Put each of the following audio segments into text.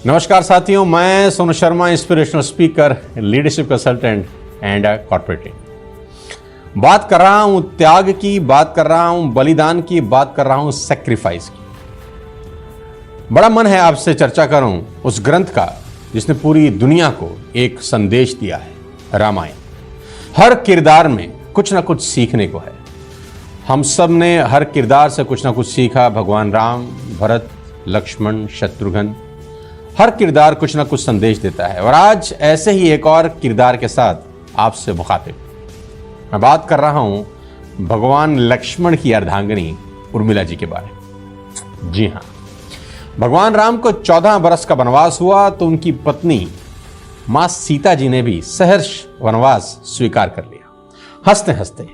नमस्कार साथियों, मैं Sonu Sharma, inspirational speaker, leadership consultant and corporate. बात कर रहा हूं त्याग की, बात कर रहा हूं बलिदान की, बात कर रहा हूं सैक्रिफाइस की। बड़ा मन है आपसे चर्चा करूं उस ग्रंथ का जिसने पूरी दुनिया को एक संदेश दिया है, रामायण। हर किरदार में कुछ ना कुछ सीखने को है। हम सब ने हर किरदार से कुछ ना कुछ सीखा। भगवान राम, भरत, लक्ष्मण, शत्रुघ्न, हर किरदार कुछ ना कुछ संदेश देता है। और आज ऐसे ही एक और किरदार के साथ आपसे मुखातिब मैं बात कर रहा हूं भगवान लक्ष्मण की अर्धांगिनी उर्मिला जी के बारे में। जी हां, भगवान राम को 14 बरस का वनवास हुआ तो उनकी पत्नी मां सीता जी ने भी सहर्ष वनवास स्वीकार कर लिया, हंसते हंसते।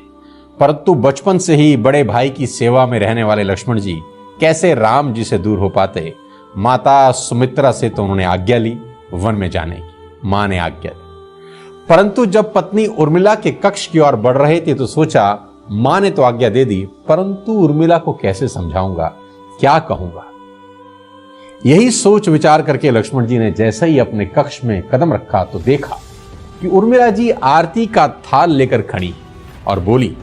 परंतु बचपन से ही बड़े भाई की सेवा में रहने वाले लक्ष्मण जी कैसे राम जी से दूर हो पाते। माता सुमित्रा से तो उन्होंने आज्ञा ली वन में जाने की, मां ने आज्ञा दी। परंतु जब पत्नी उर्मिला के कक्ष की ओर बढ़ रहे थे तो सोचा मां ने तो आज्ञा दे दी, परंतु उर्मिला को कैसे समझाऊंगा, क्या कहूंगा। यही सोच विचार करके लक्ष्मण जी ने जैसे ही अपने कक्ष में कदम रखा तो देखा कि उर्मिला जी आरती का थाल लेकर खड़ी और बोली,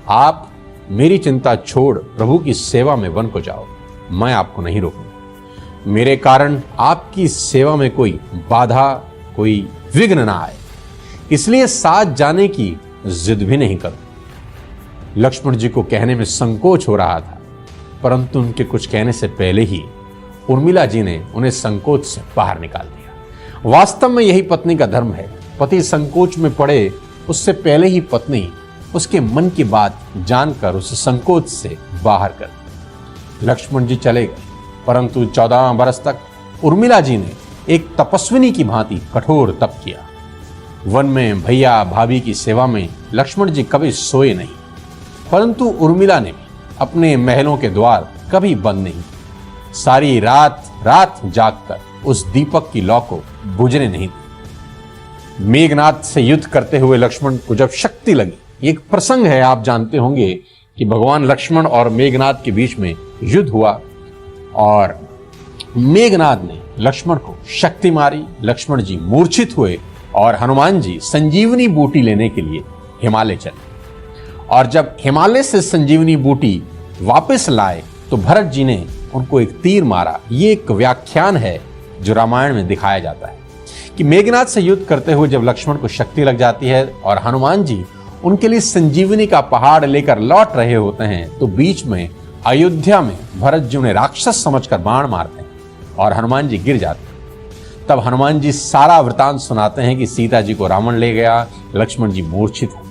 आप मेरी चिंता छोड़ प्रभु की सेवा में वन को जाओ, मैं आपको नहीं रोकूंगा। मेरे कारण आपकी सेवा में कोई बाधा, कोई विघ्न ना आए, इसलिए साथ जाने की जिद भी नहीं करूं। लक्ष्मण जी को कहने में संकोच हो रहा था, परंतु उनके कुछ कहने से पहले ही उर्मिला जी ने उन्हें संकोच से बाहर निकाल दिया। वास्तव में यही पत्नी का धर्म है। पति संकोच में पड़े उससे पहले ही पत्नी उसके मन की बात जानकर उस संकोच से बाहर कर दी। लक्ष्मण जी चले गए, परंतु 14 बरस तक उर्मिला जी ने एक तपस्विनी की भांति कठोर तप किया। वन में भैया भाभी की सेवा में लक्ष्मण जी कभी सोए नहीं, परंतु उर्मिला ने अपने महलों के द्वार कभी बंद नहीं। सारी रात जागकर उस दीपक की लौ को बुझने नहीं दी। मेघनाद से युद्ध करते हुए लक्ष्मण को जब शक्ति लगी, एक प्रसंग है, आप जानते होंगे कि भगवान लक्ष्मण और मेघनाद के बीच में युद्ध हुआ और मेघनाद ने लक्ष्मण को शक्ति मारी। लक्ष्मण जी मूर्छित हुए और हनुमान जी संजीवनी बूटी लेने के लिए हिमालय चले। और जब हिमालय से संजीवनी बूटी वापस लाए तो भरत जी ने उनको एक तीर मारा। ये एक व्याख्यान है जो रामायण में दिखाया जाता है कि मेघनाद से युद्ध करते हुए जब लक्ष्मण को शक्ति लग जाती है और हनुमान जी उनके लिए संजीवनी का पहाड़ लेकर लौट रहे होते हैं तो बीच में अयोध्या में भरत जी उन्हें राक्षस समझकर बाण मारते हैं और हनुमान जी गिर जाते हैं। तब हनुमान जी सारा वृतांत सुनाते हैं कि सीता जी को रावण ले गया, लक्ष्मण जी मूर्छित हो।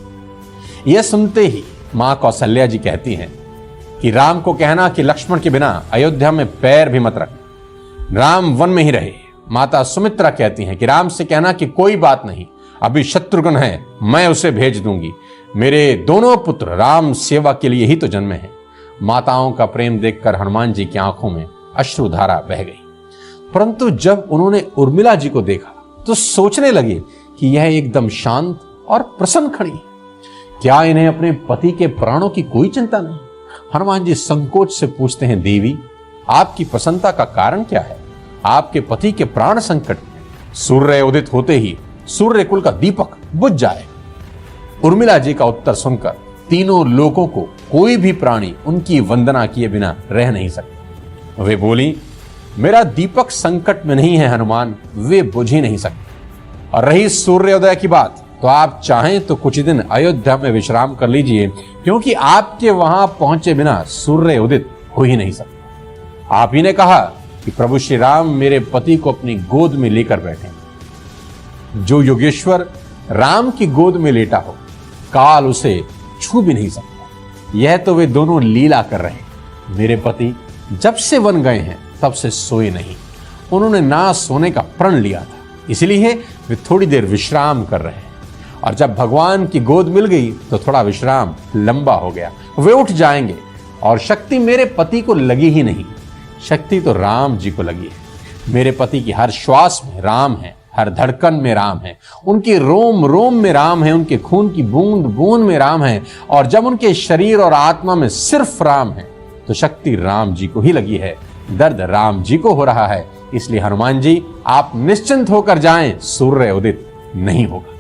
यह सुनते ही मां कौशल्या जी कहती हैं कि राम को कहना कि लक्ष्मण के बिना अयोध्या में पैर भी मत रख, राम वन में ही रहे। माता सुमित्रा कहती हैं कि राम से कहना कि कोई बात नहीं, अभी शत्रुघ्न है, मैं उसे भेज दूंगी। मेरे दोनों पुत्र राम सेवा के लिए ही तो जन्मे हैं। माताओं का प्रेम देखकर हनुमान जी की आंखों में अश्रुधारा बह गई। परंतु जब उन्होंने उर्मिला जी को देखा तो सोचने लगे कि यह एकदम शांत और प्रसन्न खड़ी है, क्या इन्हें अपने पति के प्राणों की कोई चिंता नहीं। हनुमान जी संकोच से पूछते हैं, देवी आपकी प्रसन्नता का कारण क्या है? आपके पति के प्राण संकट में, सूर्य उदित होते ही सूर्य कुल का दीपक बुझ जाए। उर्मिला जी का उत्तर सुनकर तीनों लोगों को कोई भी प्राणी उनकी वंदना किए बिना रह नहीं सकते। वे बोली, मेरा दीपक संकट में नहीं है हनुमान, वे बुझ ही नहीं सकते। और रही सूर्योदय की बात, तो आप चाहें तो कुछ दिन अयोध्या में विश्राम कर लीजिए, क्योंकि आपके वहां पहुंचे बिना सूर्य उदित हो ही नहीं सकता। आप ही ने कहा कि प्रभु श्री राम मेरे पति को अपनी गोद में लेकर बैठे। जो योगेश्वर राम की गोद में लेटा हो, काल उसे छू भी नहीं सकता। यह तो वे दोनों लीला कर रहे। मेरे पति जब से वन गए हैं तब से सोए नहीं। उन्होंने ना सोने का प्रण लिया था, इसलिए वे थोड़ी देर विश्राम कर रहे हैं। और जब भगवान की गोद मिल गई तो थोड़ा विश्राम लंबा हो गया, वे उठ जाएंगे। और शक्ति मेरे पति को लगी ही नहीं, शक्ति तो राम जी को लगी है। मेरे पति की हर श्वास में राम है, हर धड़कन में राम है, उनके रोम रोम में राम है, उनके खून की बूंद बूंद में राम है। और जब उनके शरीर और आत्मा में सिर्फ राम है तो शक्ति राम जी को ही लगी है। दर्द राम जी को हो रहा है, इसलिए हनुमान जी आप निश्चिंत होकर जाएं, सूर्य उदित नहीं होगा।